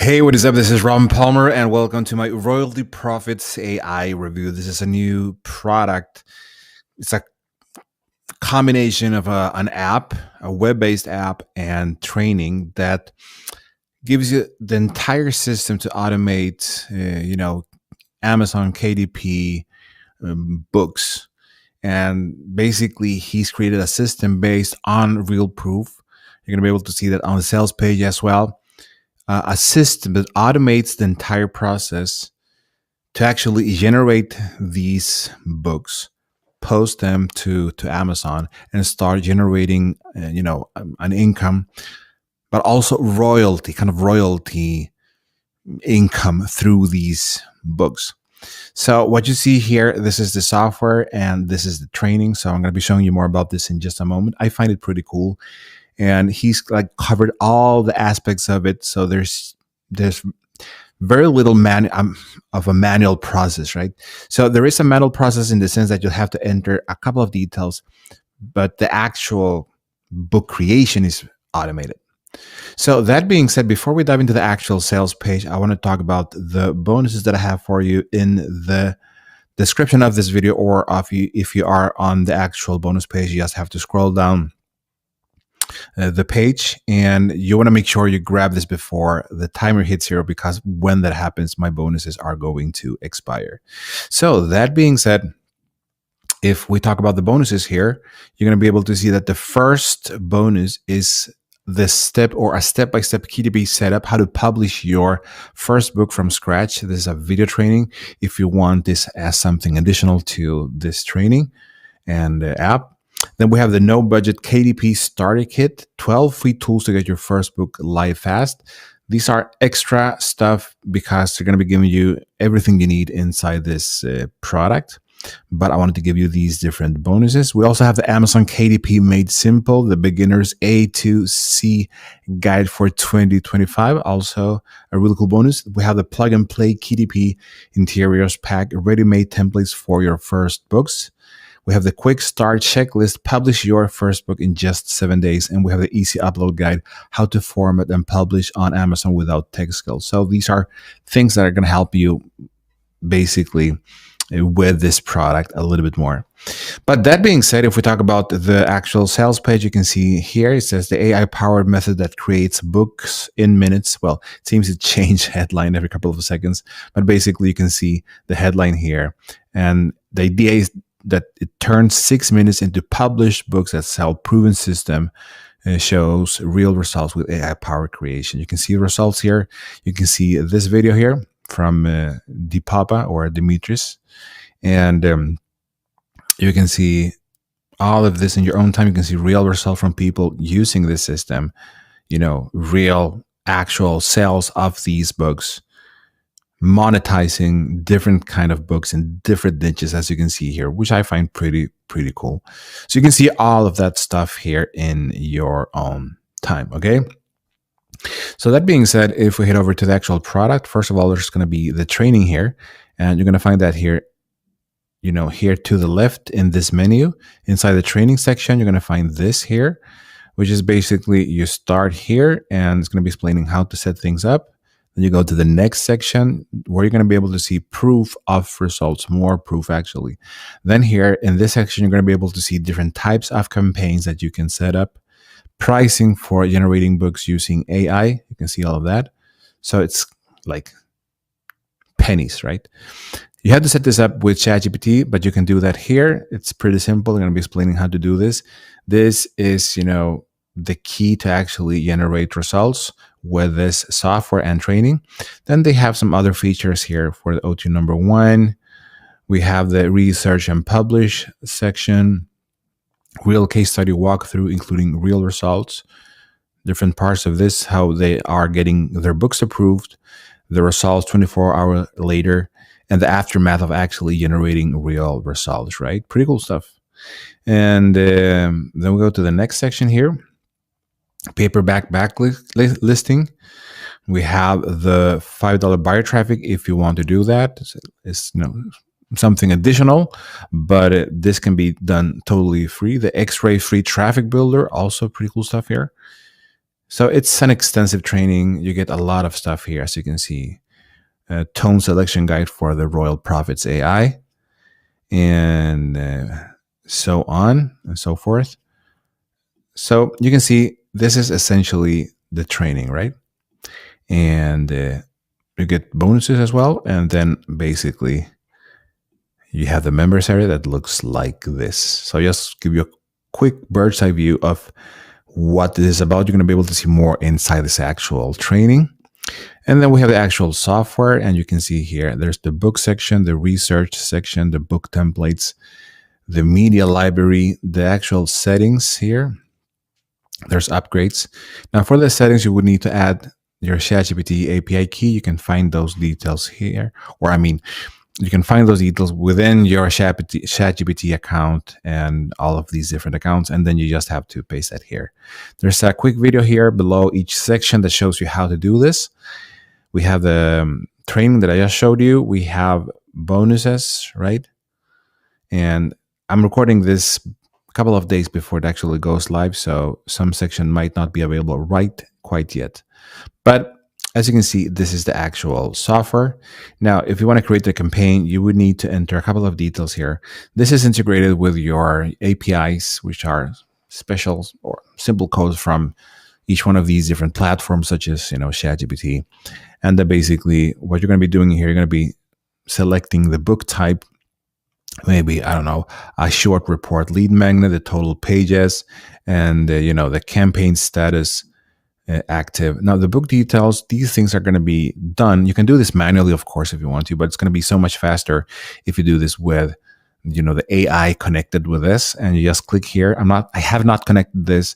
Hey, what is up? This is Ron Palmer, and welcome to my Royalty Profits AI review. This is a new product. It's a combination of an app, a web-based app, and training that gives you the entire system to automate, Amazon KDP books. And basically, he's created a system based on real proof. You're going to be able to see that on the sales page as well. A system that automates the entire process to actually generate these books, post them to Amazon, and start generating, an income, but also royalty income through these books. So what you see here, this is the software and this is the training. So I'm going to be showing you more about this in just a moment. I find it pretty cool, and he's like covered all the aspects of it. So there's very little of a manual process, right? So there is a manual process in the sense that you'll have to enter a couple of details, but the actual book creation is automated. So that being said, before we dive into the actual sales page, I want to talk about the bonuses that I have for you in the description of this video, or if you are on the actual bonus page, you just have to scroll down the page, and you want to make sure you grab this before the timer hits 0, because when that happens, my bonuses are going to expire. So that being said, if we talk about the bonuses here, you're going to be able to see that the first bonus is the step, or a step-by-step KDP setup, how to publish your first book from scratch. This is a video training if you want this as something additional to this training and app. Then we have the no budget KDP starter kit, 12 free tools to get your first book live fast. These are extra stuff because they're going to be giving you everything you need inside this product. But I wanted to give you these different bonuses. We also have the Amazon KDP Made Simple, the beginner's A to C guide for 2025. Also a really cool bonus. We have the plug and play KDP interiors pack, ready-made templates for your first books. We have the quick start checklist, publish your first book in just 7 days. And we have the easy upload guide, how to format and publish on Amazon without tech skills. So these are things that are going to help you basically with this product a little bit more. But that being said, if we talk about the actual sales page, you can see here, it says the AI powered method that creates books in minutes. Well, it seems to change headline every couple of seconds, but basically you can see the headline here. And the idea is that it turns 6 minutes into published books that sell. Proven system shows real results with AI powered creation. You can see the results here. You can see this video here from Dipapa or Dimitris. And you can see all of this in your own time. You can see real results from people using this system, real actual sales of these books, monetizing different kind of books in different niches, as you can see here, which I find pretty cool. So you can see all of that stuff here in your own time. Okay. So that being said, if we head over to the actual product, first of all, there's going to be the training here, and you're going to find that here, here to the left in this menu. Inside the training section, you're going to find this here, which is basically you start here and it's going to be explaining how to set things up. Then you go to the next section where you're going to be able to see proof of results, more proof actually. Then here in this section, you're going to be able to see different types of campaigns that you can set up, pricing for generating books using AI. You can see all of that. So it's like pennies, right? You have to set this up with ChatGPT, but you can do that here. It's pretty simple. I'm going to be explaining how to do this. This is, the key to actually generate results with this software and training. Then they have some other features here for the O2 number 1. We have the research and publish section, real case study walkthrough, including real results, different parts of this, how they are getting their books approved, the results 24 hours later, and the aftermath of actually generating real results, right? Pretty cool stuff. And then we go to the next section here, paperback listing. We have the $5 buyer traffic if you want to do that. It's something additional, but this can be done totally free. The X-ray free traffic builder, also pretty cool stuff here. So it's an extensive training. You get a lot of stuff here, as you can see. A tone selection guide for the Royal Prophets AI, and so on and so forth. So you can see this is essentially the training, right? And you get bonuses as well. And then basically you have the members area that looks like this. So just give you a quick bird's eye view of what this is about. You're going to be able to see more inside this actual training. And then we have the actual software, and you can see here there's the book section, the research section, the book templates, the media library, the actual settings here. There's upgrades. Now, for the settings, you would need to add your ChatGPT API key. You can find those details here, or I mean, you can find those details within your ChatGPT account and all of these different accounts, and then you just have to paste that here. There's a quick video here below each section that shows you how to do this. We have the training that I just showed you. We have bonuses, right? And I'm recording this a couple of days before it actually goes live, so some section might not be available right quite yet. But as you can see, this is the actual software. Now, if you want to create the campaign, you would need to enter a couple of details here. This is integrated with your APIs, which are special or simple codes from each one of these different platforms, such as ChatGPT. And then basically, what you're going to be doing here, you're going to be selecting the book type. Maybe, I don't know, a short report lead magnet, the total pages, and the campaign status active. Now, the book details, these things are going to be done. You can do this manually, of course, if you want to, but it's going to be so much faster if you do this with, the AI connected with this. And you just click here. I have not connected this,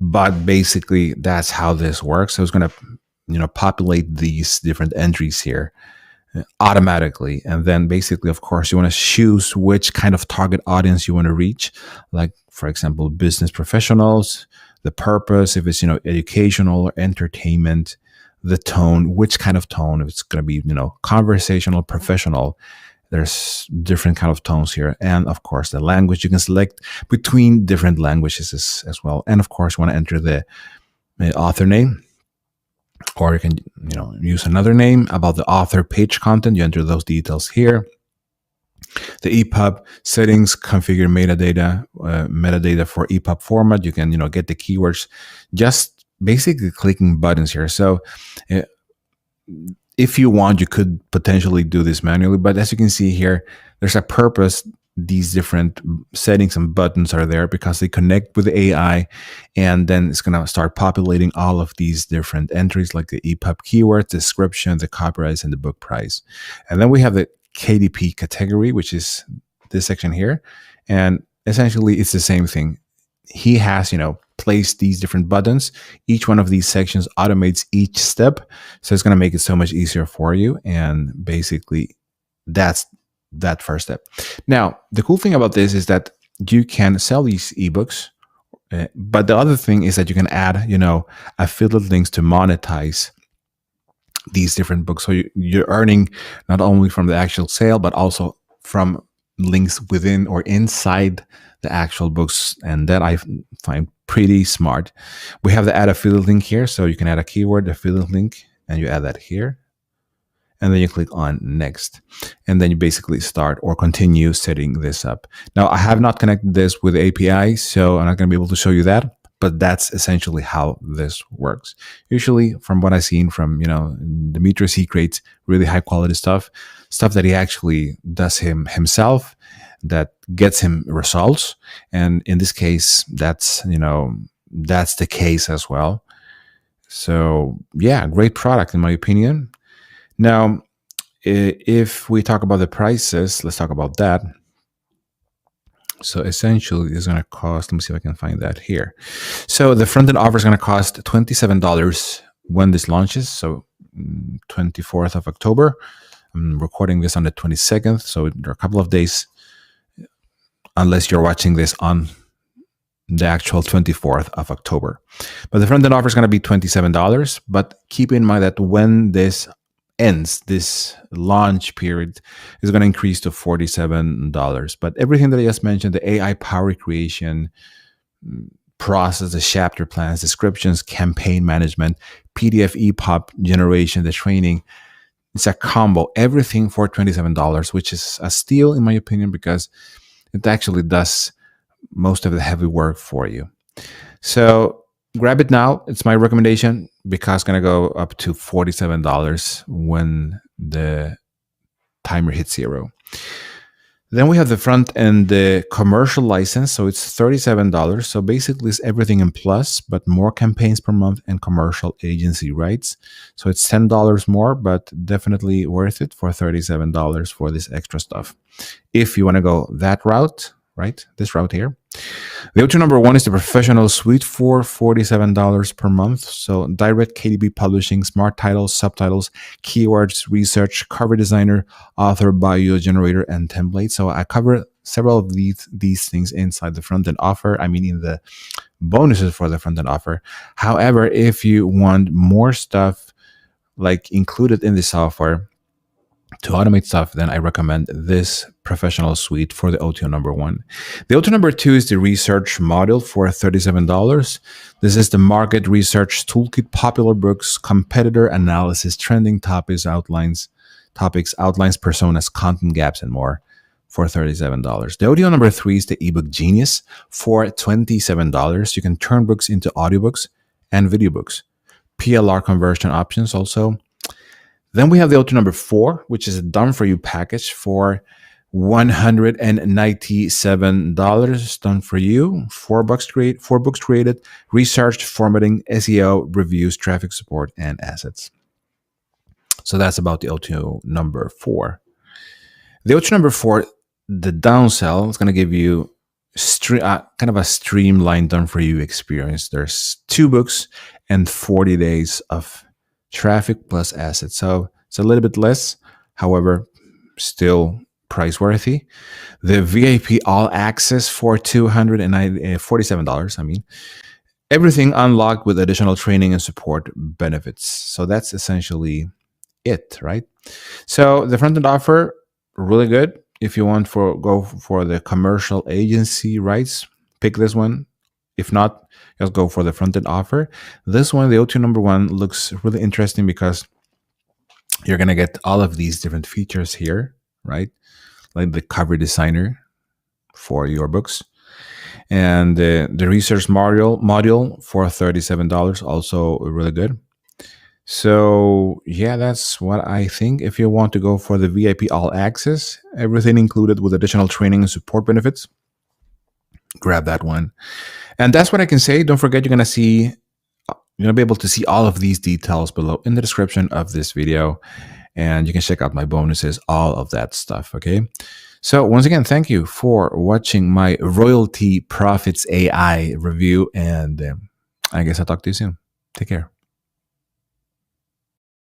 but basically that's how this works. So it's going to, populate these different entries here automatically. And then basically, of course, you want to choose which kind of target audience you want to reach. Like, for example, business professionals, the purpose, if it's, educational or entertainment, the tone, which kind of tone, if it's going to be, conversational, professional. There's different kind of tones here. And of course, the language, you can select between different languages as well. And of course, you want to enter the author name, or you can, use another name. About the author page content, you enter those details here. The EPUB settings, configure metadata for EPUB format. You can, get the keywords, just basically clicking buttons here. So if you want, you could potentially do this manually, but as you can see here, there's a purpose. These different settings and buttons are there because they connect with the AI, and then it's going to start populating all of these different entries like the EPUB keyword, description, the copyrights, and the book price. And then we have the KDP category, which is this section here. And essentially it's the same thing. He has, placed these different buttons. Each one of these sections automates each step. So it's going to make it so much easier for you. And basically that's that first step. Now, the cool thing about this is that you can sell these ebooks, but the other thing is that you can add, affiliate links to monetize these different books. So you're earning not only from the actual sale, but also from links within or inside the actual books. And that I find pretty smart. We have the add affiliate link here. So you can add a keyword affiliate link and you add that here. And then you click on next. And then you basically start or continue setting this up. Now, I have not connected this with API, so I'm not going to be able to show you that. But that's essentially how this works. Usually, from what I've seen from, Demetrius, he creates really high quality stuff that he actually does himself, that gets him results. And in this case, that's the case as well. So yeah, great product in my opinion. Now, if we talk about the prices, let's talk about that. So essentially, it's going to cost, let me see if I can find that here. So the front-end offer is going to cost $27 when this launches. So 24th of October. I'm recording this on the 22nd. So there are a couple of days, unless you're watching this on the actual 24th of October. But the front-end offer is going to be $27. But keep in mind that when this ends, this launch period is going to increase to $47. But everything that I just mentioned, the AI power creation, process, the chapter plans, descriptions, campaign management, PDF EPUB generation, the training. It's a combo, everything for $27, which is a steal in my opinion because it actually does most of the heavy work for you. So grab it now. It's my recommendation because it's going to go up to $47 when the timer hits 0. Then we have the front and the commercial license. So it's $37. So basically it's everything in plus, but more campaigns per month and commercial agency rights. So it's $10 more, but definitely worth it for $37 for this extra stuff. If you want to go that route, right? This route here. The O2 number 1 is the professional suite for $47 per month. So direct KDP publishing, smart titles, subtitles, keywords, research, cover designer, author, bio generator, and template. So I cover several of these things inside the front end offer. I mean, in the bonuses for the front end offer. However, if you want more stuff like included in the software to automate stuff, then I recommend this professional suite for the O2 number 1. The O2 number 2 is the research module for $37. This is the market research toolkit, popular books, competitor analysis, trending topics, outlines personas, content gaps, and more for $37. The audio number 3 is the ebook genius for $27. You can turn books into audiobooks and video books. PLR conversion options also. Then we have the O2 number 4, which is a done for you package for $197. Done for you. 4 books created, research, formatting, SEO, reviews, traffic support, and assets. So that's about the O2 number 4. The O2 number 4, the downsell, is going to give you kind of a streamlined done for you experience. There's 2 books and 40 days of traffic plus assets. So it's a little bit less, however, still price worthy. The VIP all access for $247. I mean, everything unlocked with additional training and support benefits. So that's essentially it, right? So the front end offer, really good. If you want go for the commercial agency rights, pick this one. If not, just go for the front-end offer. This one, the O2 number 1, looks really interesting because you're going to get all of these different features here, right? Like the cover designer for your books. And the research module for $37, also really good. So yeah, that's what I think. If you want to go for the VIP all access, everything included with additional training and support benefits, grab that one. And that's what I can say. Don't forget, you're going to be able to see all of these details below in the description of this video. And you can check out my bonuses, all of that stuff. Okay. So once again, thank you for watching my Royalty Profits AI review. And I guess I'll talk to you soon. Take care.